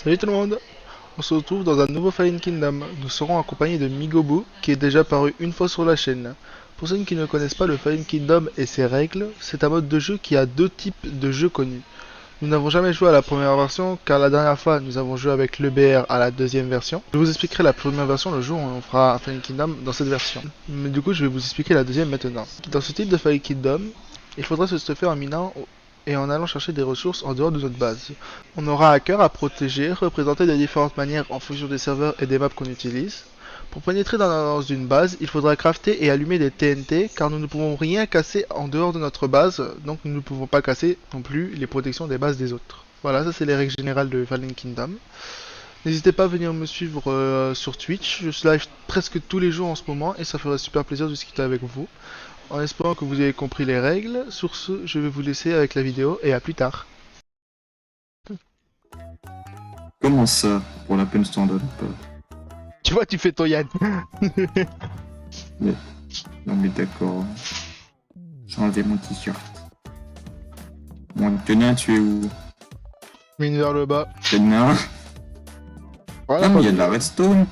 Salut tout le monde. On se retrouve dans un nouveau Fallen Kingdom. Nous serons accompagnés de Migobu, qui est déjà paru une fois sur la chaîne. Pour ceux qui ne connaissent pas le Fallen Kingdom et ses règles, c'est un mode de jeu qui a deux types de jeux connus. Nous n'avons jamais joué à la première version, car la dernière fois nous avons joué avec l'EBR à la deuxième version. Je vous expliquerai la première version le jour où on fera un Fallen Kingdom dans cette version. Mais du coup je vais vous expliquer la deuxième maintenant. Dans ce type de Fallen Kingdom, il faudra se stuffer en minant et en allant chercher des ressources en dehors de notre base. On aura à cœur à protéger, représenter de différentes manières en fonction des serveurs et des maps qu'on utilise. Pour pénétrer dans une base, il faudra crafter et allumer des TNT car nous ne pouvons rien casser en dehors de notre base, donc nous ne pouvons pas casser non plus les protections des bases des autres. Voilà, ça c'est les règles générales de Fallen Kingdom. N'hésitez pas à venir me suivre sur Twitch, je live presque tous les jours en ce moment et ça ferait super plaisir de discuter avec vous. En espérant que vous ayez compris les règles, sur ce, je vais vous laisser avec la vidéo et à plus tard. Comment ça, pour la peine, je t'en donne pas? Tu vois, tu fais ton Yann. Non mais d'accord. J'ai enlevé mon t-shirt. Bon, Tenin, tu es où? Mine vers le bas. Tenin? Voilà, Ah mais il y a de la redstone.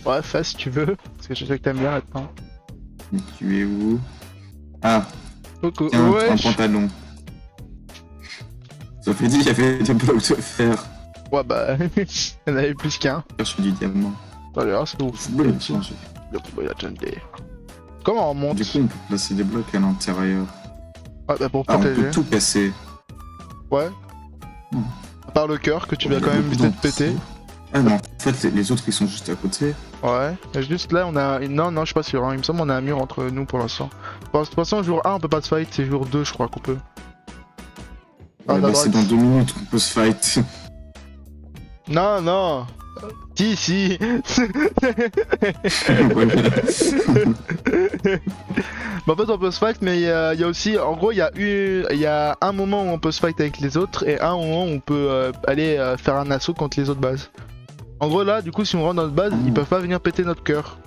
ouais, fais si tu veux, parce que je sais que t'aimes bien maintenant. Mais tu es où? Ah, Coucou, tiens, un wesh. pantalon. Ça fait dit qu'il y avait des blocs de fer. Ouais bah, il y en avait plus qu'un. Je suis du diamant. D'ailleurs, c'est ouf. Football a changé. Comment on monte? Du coup, on peut placer des blocs à l'intérieur. Ouais, bah pour Ah, on protéger. peut tout casser. Ouais. Hmm. À part le cœur que tu Il y vas a quand même beaucoup éviter de péter. Ah non, en fait, les autres, ils sont juste à côté. Ouais. Et juste là, on a. Non, non, je suis pas sûr. Hein. Il me semble qu'on a un mur entre nous pour l'instant. De toute façon, jour 1, on peut pas se fight. C'est jour 2, je crois qu'on peut. Ah, Ouais, bah, c'est dans 2 minutes qu'on peut se fight. Non, non. Si, si. Voilà. Bah, en fait, on peut se fight, mais il y a aussi. En gros, il y a un moment où on peut se fight avec les autres et un moment où on peut aller faire un assaut contre les autres bases. En gros, là, du coup, si on rentre dans notre base, ils peuvent pas venir péter notre cœur.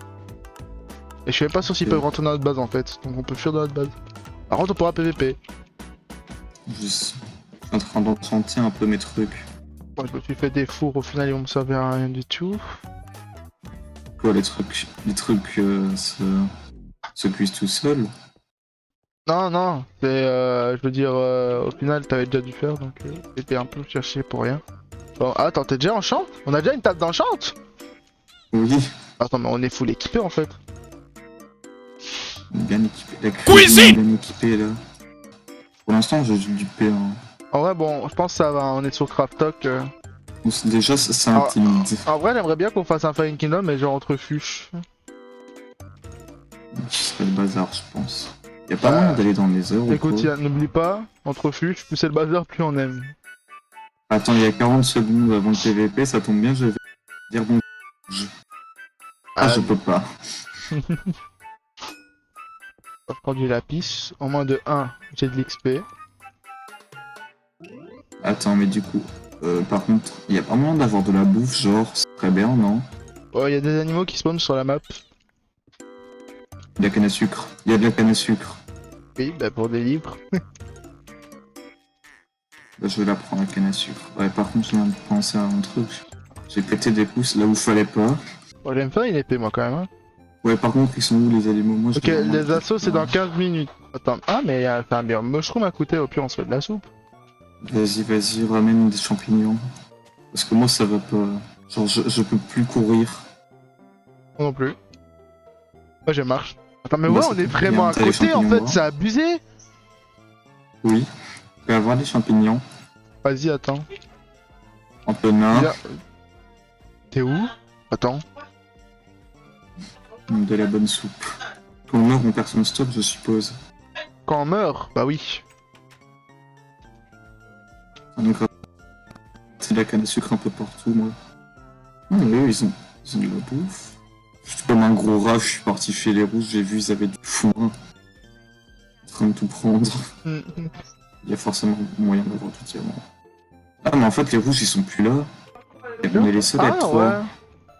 Et je suis même pas sûr s'ils peuvent rentrer dans notre base en fait. Donc, on peut fuir dans notre base. Par contre, on pourra PVP. Je suis en train d'enchanter un peu mes trucs. Moi, je me suis fait des fours, au final, ils vont me servir à rien du tout. Quoi, les trucs se cuisent tout seuls? Non, non, c'est, je veux dire, au final, t'avais déjà dû faire, donc t'étais un peu cherché pour rien. Bon, attends, t'es déjà en champ? On a déjà une table d'enchant? Oui, Attends, mais on est full équipé en fait. on est bien équipé. La cuisine est bien équipée là. Pour l'instant, j'ai du pain. En vrai, bon, je pense que ça va, on est sur Craft Talk. Déjà, ça intimide. En vrai, j'aimerais bien qu'on fasse un Fallen Kingdom, mais genre entre fuches. Ce serait le bazar, je pense. Y'a pas moyen d'aller dans les heures ou Écoute, quoi? n'oublie pas, entre fuches, plus c'est le bazar, plus on aime. Attends, il y a 40 secondes avant le PVP, ça tombe bien, je vais dire bon. Ah, je peux pas. Je prends du lapis, au moins de 1, j'ai de l'XP. Attends, mais du coup, par contre, y a pas moyen d'avoir de la bouffe, genre, c'est très bien, non? Oh, il y a des animaux qui spawnent sur la map. De la canne à sucre. Il y a de la canne à sucre. Oui, bah pour des livres. Bah, je vais la prendre, la canne à sucre. Ouais, par contre, je viens de penser à un truc. J'ai pété des pouces là où fallait pas. Oh, j'aime faire une épée moi quand même. Hein. Ouais, par contre, ils sont où les animaux? Moi, Ok, les assauts c'est dans 15 minutes. Attends, ah mais enfin un bien mushroom à côté, au pire on se fait de la soupe. Vas-y, vas-y, ramène des champignons. Parce que moi, ça va pas. Genre, je peux plus courir. Moi non plus. Moi je marche. Attends mais Bah, ouais, ça on est fait vraiment bien, à t'as les côté en champignons fait, noirs. c'est abusé. Oui. Je peux avoir des champignons. Vas-y, attends. Un peu nain. Viens. T'es où? Attends. De la bonne soupe. Quand on meurt, on perd son stop, je suppose. Quand on meurt? Bah oui. Donc, c'est de la canne à sucre un peu partout, moi. Ah, mais eux, ils ont de la bouffe. Je suis comme un gros rat, je suis parti chez les rouges, j'ai vu, ils avaient du foin. En train de tout prendre. Il y a forcément moyen d'avoir du diamant. Ah, mais en fait, les rouges, ils sont plus là. On est les seuls à être Ah trois. ouais.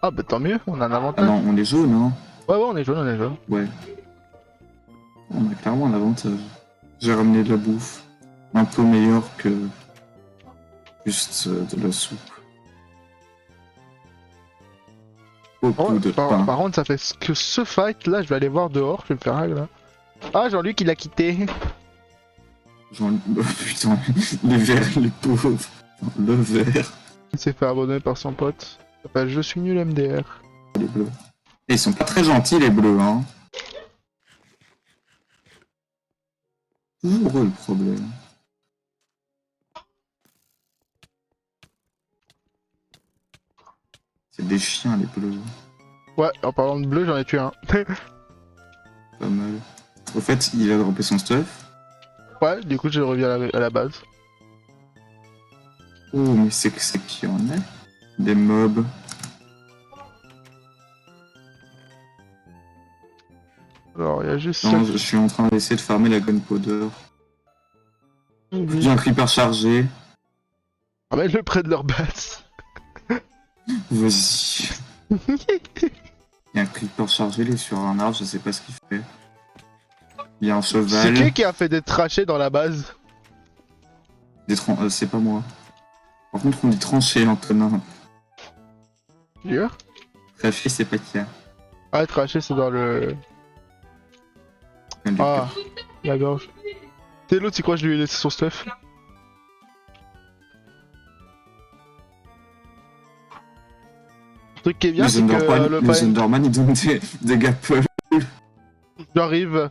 Ah bah tant mieux, on a un Ah avantage. non, on est jaune, hein. Ouais ouais, on est jaune, on est jaune. Ouais. On a clairement un avantage. J'ai ramené de la bouffe. Un peu meilleure que juste de la soupe. Beaucoup de pain. Par contre, ça fait que ce fight là, je vais aller voir dehors, je vais me faire règle là. Ah, Jean-Luc il a quitté. Genre, putain, les verts, les pauvres. Le vert. Il s'est fait abandonner par son pote. Ça s'appelle Je suis nul MDR. Les bleus. Et ils sont pas très gentils, les bleus, hein. Toujours eux, le problème. C'est des chiens, les bleus. Ouais, en parlant de bleu, j'en ai tué un. Pas mal. Au fait, il a droppé son stuff. Ouais, du coup, je reviens à la base. Oh, mais c'est que c'est qui en est? Des mobs. Alors, il y a juste Non, ça. je suis en train d'essayer de farmer la gunpowder. Mhm. J'ai un creeper chargé. Ramène-le près de leur base. Vas-y. Il y a un creeper chargé, il est sur un arbre, je sais pas ce qu'il fait. Il y a un C'est cheval. qui a fait des trachées dans la base? C'est pas moi. Par contre, on dit tranché, Antonin. Jure? Traché, c'est pas qui a. Ah, traché, c'est dans le... Ah, la gorge. T'es l'autre, c'est quoi, je lui ai laissé son stuff. Le truc qui est bien, c'est que le les Enderman, ils donnent des gapples. J'arrive.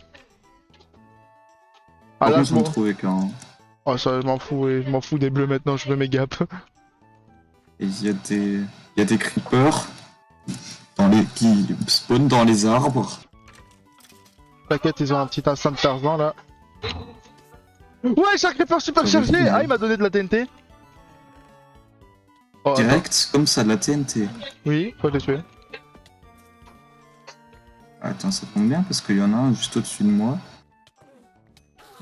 Ah Par là, contre, c'est j'en ai bon. trouvé qu'un. Oh, ça, je m'en fous, ouais. Je m'en fous des bleus maintenant, je veux mes gaps. Et il y a des creepers qui spawnent dans les arbres. T'inquiète, ils ont un petit instinct de Tarzan là. Ouais, j'ai un creeper super chargé! Ah, il m'a donné de la TNT. Oh, Direct, comme ça, de la TNT. oui, faut le tuer. Attends, ça tombe bien parce qu'il y en a un juste au-dessus de moi.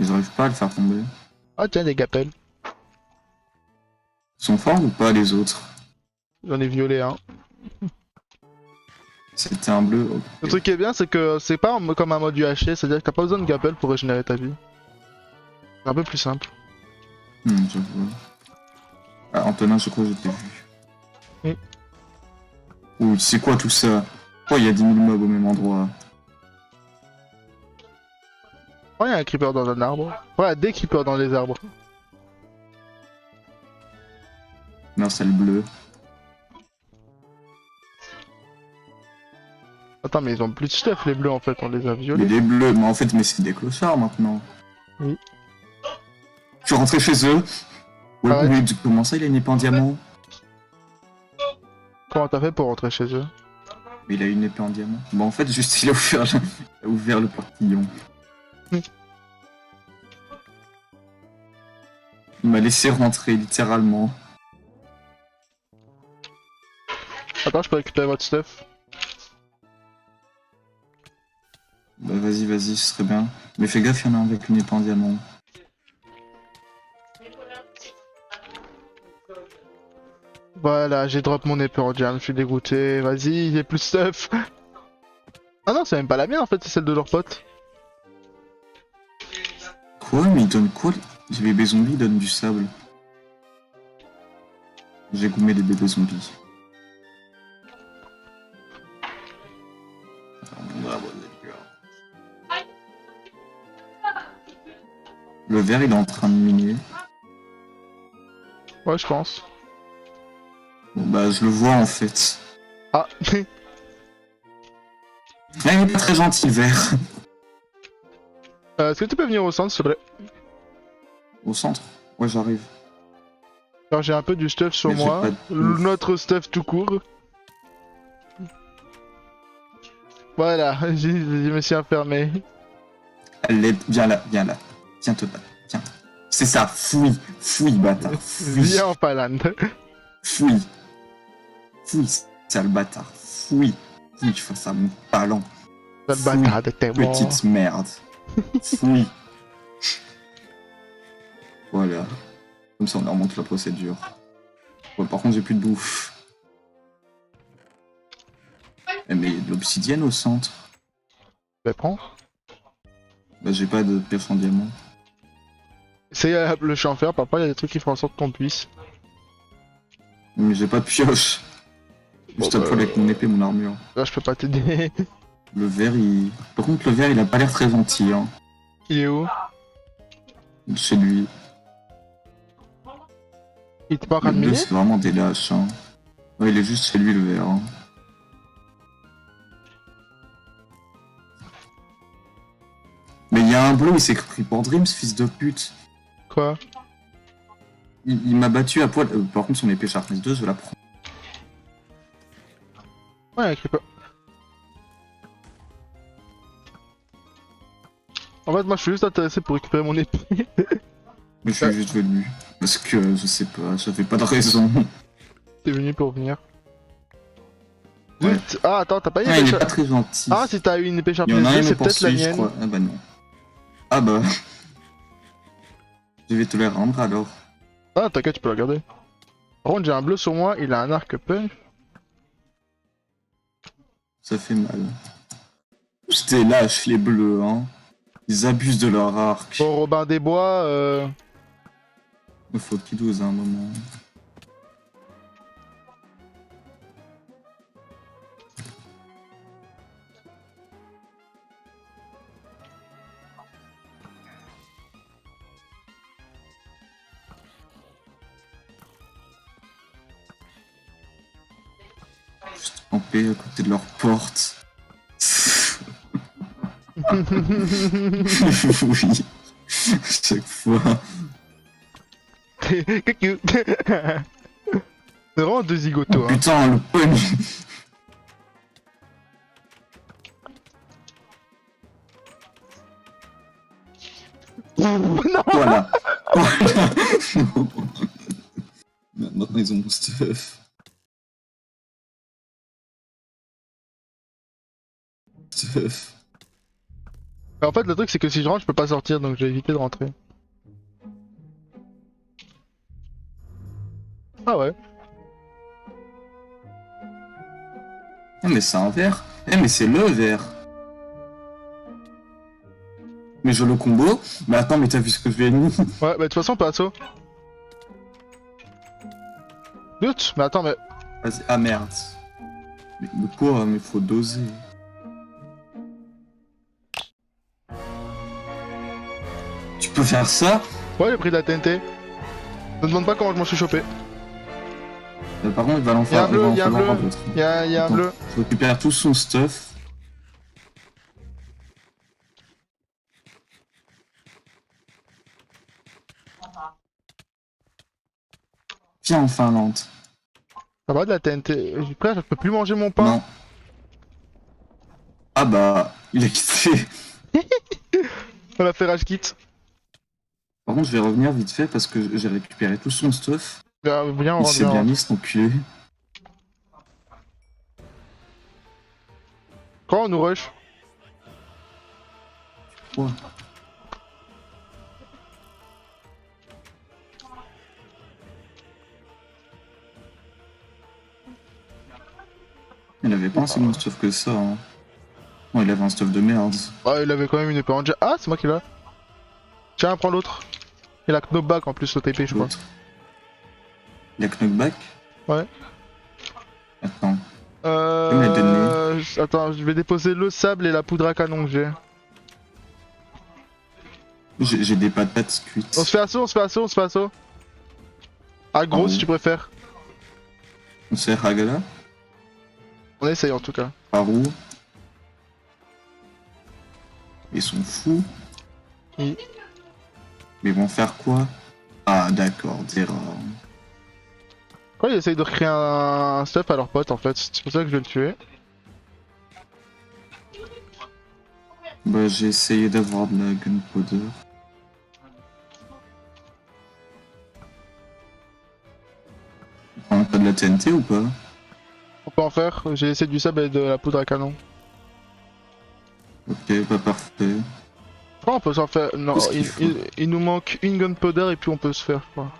Ils arrivent pas à le faire tomber. Ah, tiens, des gapels. Ils sont forts ou pas les autres? J'en ai violé un. C'était un bleu. Ok. Le truc qui est bien, c'est que c'est pas comme un mode UHC, c'est-à-dire que t'as pas besoin de gapel pour régénérer ta vie. C'est un peu plus simple. Je vois. Ah, Antonin, je crois que je t'ai vu. Oui. Ouh, c'est quoi tout ça? Oh, il y a 10 000 mobs au même endroit. Oh, il y a un creeper dans un arbre. Ouais, des creepers dans les arbres. Non, c'est le bleu. Attends, mais ils ont plus de stuff, les bleus en fait, on les a Mais violés. les bleus, mais en fait, mais c'est des clochards maintenant. Oui. Je suis rentré chez eux. Ouais, Arrête. mais comment ça, il a une épée en diamant? Comment t'as fait pour rentrer chez eux? Mais il a une épée en diamant. Bon, en fait, juste il a ouvert le portillon. Hmm. Il m'a laissé rentrer, littéralement. Attends, je peux récupérer votre stuff. Bah vas-y, vas-y, ce serait bien. Mais fais gaffe, il y en a un avec une épée en diamant. Voilà, j'ai drop mon épée en diamant, je suis dégoûté. Vas-y, j'ai plus de stuff. Ah non, c'est même pas la mienne en fait, c'est celle de leur pote. Quoi? Mais ils donnent quoi? Les bébés zombies donnent du sable. J'ai gommé les bébés zombies. Le vert, il est en train de miner. Ouais, je pense. Bon, bah, je le vois en fait. Ah, Ah, il est pas très gentil, le vert. est-ce que tu peux venir au centre s'il te plaît? Au centre? Ouais, j'arrive. Alors j'ai un peu du stuff sur Mais j'ai moi. pas de- Notre stuff tout court. Voilà, je me suis enfermé. Allez, viens là, viens là. Tiens, toi là, tiens. C'est ça, fouille, fouille, bâtard, fouille, Viens en palande. fouille. Fouille, sale bâtard, fouille. Fouille face à mon talent. Le bâtard de tes morts. Petite merde. Fouille. Voilà. Comme ça, on remonte la procédure. Ouais, par contre, j'ai plus de bouffe. Eh, mais il y a de l'obsidienne au centre. Ben prends. Bah, j'ai pas de pioche en diamant. C'est le champ fer, papa, il y a des trucs qui font en sorte qu'on puisse. Mais j'ai pas de pioche. Bon Juste à bah, poil avec mon épée, mon armure. là je peux pas t'aider. Le vert, il... Par contre, le vert, il a pas l'air très gentil, hein. Il est où? Chez lui. Il était pas en train Les de bleus, miner? c'est vraiment des lâches, hein. Ouais, il est juste chez lui, le vert, hein. Mais il y a un bleu, il s'est pris pour Dream, ce fils de pute. Quoi? Il m'a battu à poil. Par contre, son épée Sharpness 2, je la prends. Ouais, écrit pas. En fait, moi je suis juste intéressé pour récupérer mon épée. Mais je suis juste venu. Parce que, je sais pas, j'avais pas de raison. T'es venu pour venir. Ouais. Zut. Ah, attends, t'as pas une Ah, épée il est Sharp- pas très gentil. Ah, si t'as eu une épée Il y en Sharpness a un, 2, il me c'est peut-être la poursuit, je mienne. crois. Ah bah non. Ah bah. Je vais te les rendre alors. Ah, t'inquiète, tu peux la garder. Par contre, j'ai un bleu sur moi, il a un arc punch. Ça fait mal. C'était lâche, les bleus, hein. Ils abusent de leur arc. Bon, Robin des Bois, Il faut qu'ils dosent à un moment. Juste camper à côté de leur porte. Oui. Chaque fois. Coucou. C'est vraiment deux zigotos, hein. Putain, le pony. Non. Voilà. Voilà. Maintenant, ils ont mon stuff. Stuff. En fait, le truc, c'est que si je rentre, je peux pas sortir, donc je vais éviter de rentrer. Ah ouais. Eh, mais c'est un vert. Eh, mais c'est le vert. Mais je le combo. Mais attends, mais t'as vu ce que je lui ai mis? Ouais, bah de toute façon, pas assaut. Doute, mais attends, mais. Vas-y. Ah merde. Mais quoi? Mais faut doser. Tu peux faire ça? Ouais, j'ai pris de la TNT. Ne demande pas comment je m'en suis chopé. Par contre, il va l'en Y'a un faire. bleu, y'a un bleu. D'autres. Y'a un Attends, bleu. je récupère tout son stuff. Viens en Finlande. Ça va de la TNT. Frère, je peux plus manger mon pain. Non. Ah bah, il a quitté. On a fait rage kit. Par contre, je vais revenir vite fait parce que j'ai récupéré tout son stuff. Viens, on Il rentre, s'est viens, on bien rentre. mis, cet enculé. Quand on nous rush? Ouais. Il avait pas un si bon stuff que ça. Hein. Non, il avait un stuff de merde. Ah, il avait quand même une épée en jet. Ah, c'est moi qui l'ai. Tiens, prends l'autre. Il a knockback en plus, l'autre épée, je crois. L'autre. Il a knockback? Ouais. Attends. Attends, je vais déposer le sable et la poudre à canon que j'ai. J'ai des patates cuites. On se fait assaut, on se fait assaut, on se fait assaut. Ah, gros, Ah si oui. tu préfères. On sert Hagala? On essaye en tout cas. Par où? Ils sont fous. Oui. Mais ils vont faire quoi? Ah d'accord, des rares. Pourquoi ils essayent de recréer un stuff à leur pote en fait? C'est pour ça que je vais le tuer. Bah j'ai essayé d'avoir de la gunpowder. T'as de la TNT ou pas? On peut en faire, j'ai essayé du sable et de la poudre à canon. Ok, pas parfait. Je crois on peut s'en faire. Non, Qu'est-ce qu'il faut il nous manque une gunpowder et puis on peut se faire, je crois.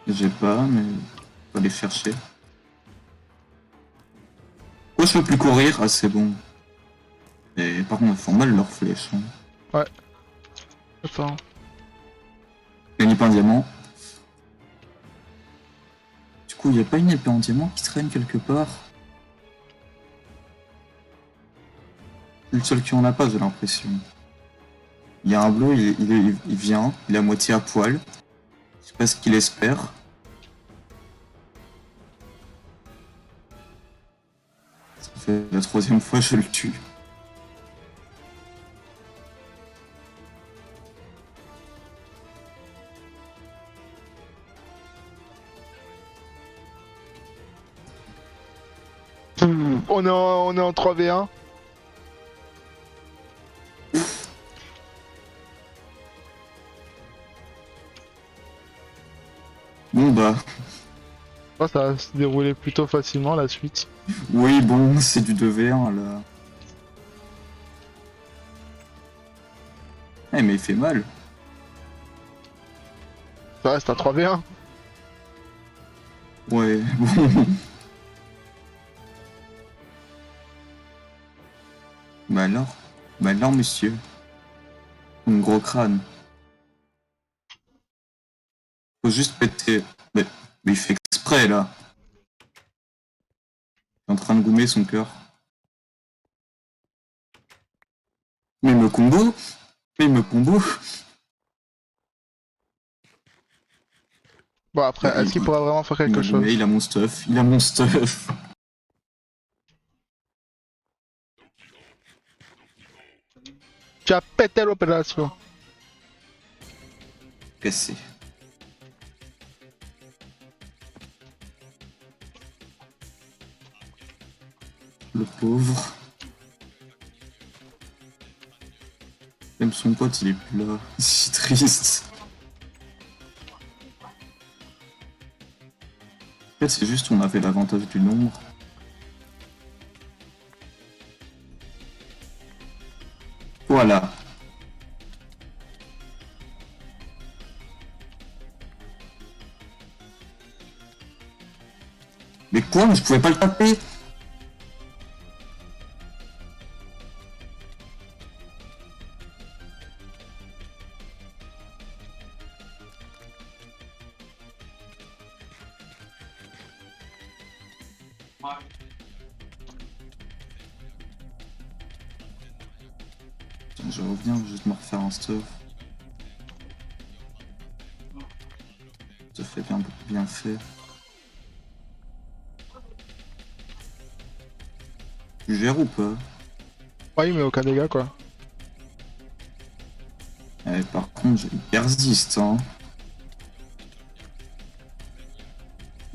J'ai pas, mais on va les chercher. Pourquoi je peux plus courir? Ah c'est bon. Et par contre, elles font mal leurs flèches. Hein. Attends. Gagne pas un diamant. Tu Du coup, il n'y a pas une épée en diamant qui traîne quelque part? C'est le seul qui en a pas, j'ai l'impression. Il y a un bleu, il vient, il est à moitié à poil. Je sais pas ce qu'il espère. Ça fait la troisième fois que je le tue. On est en 3v1. Bon bah, Oh, ça va se dérouler plutôt facilement la suite. oui bon, c'est du 2v1 là. Eh mais il fait mal. Ça reste un 3v1. Ouais, bon. Bah alors monsieur. Un gros crâne. Faut juste péter. Mais il fait exprès là. Il est en train de gommer son cœur. Mais il me combo. Mais il me combo. Bon, après, est-ce qu'il pourra vraiment faire quelque chose? Il a mon stuff. Il a mon stuff. Tu as pété l'opération. Cassé. Le pauvre. Même son pote, il est plus là. C'est triste. En fait, c'est juste qu'on avait l'avantage du nombre. Voilà. Mais quoi? Je pouvais pas le taper? Je reviens, je vais juste me refaire un stuff. Ça fait bien fait. Tu gères ou pas? Ouais, mais aucun dégât quoi. Par contre, il persiste, hein.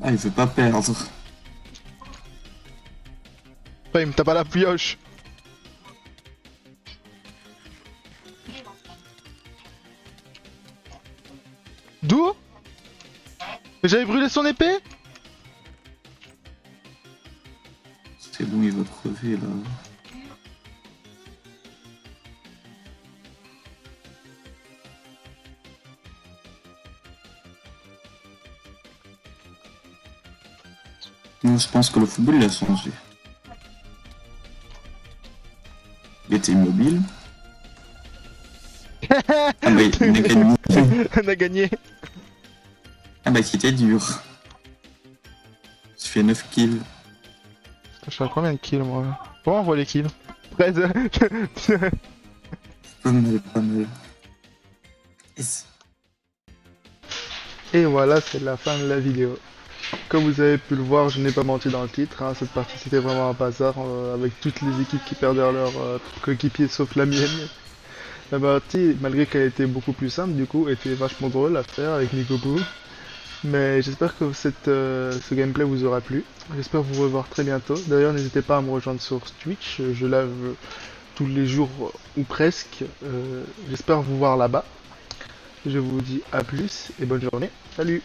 Ah, il veut pas perdre. Ouais, il me tape à la pioche. D'où? Mais j'avais brûlé son épée? C'est bon, il va crever là. Non, je pense que le football il a changé. Il était immobile. Ah bah il a gagné. On a gagné. Ah bah c'était dur. Je fais 9 kills. Je suis à combien de kills moi? Comment on voit les kills? 13. Pas mal, pas mal. Yes. Et voilà, c'est la fin de la vidéo. Comme vous avez pu le voir, je n'ai pas menti dans le titre, hein. Cette partie c'était vraiment un bazar avec toutes les équipes qui perdirent leurs coéquipiers sauf la mienne. La partie, malgré qu'elle était beaucoup plus simple, du coup, était vachement drôle à faire avec Mikobu. Mais j'espère que ce gameplay vous aura plu. J'espère vous revoir très bientôt. D'ailleurs, n'hésitez pas à me rejoindre sur Twitch. Je live tous les jours ou presque. J'espère vous voir là-bas. Je vous dis à plus et bonne journée. Salut!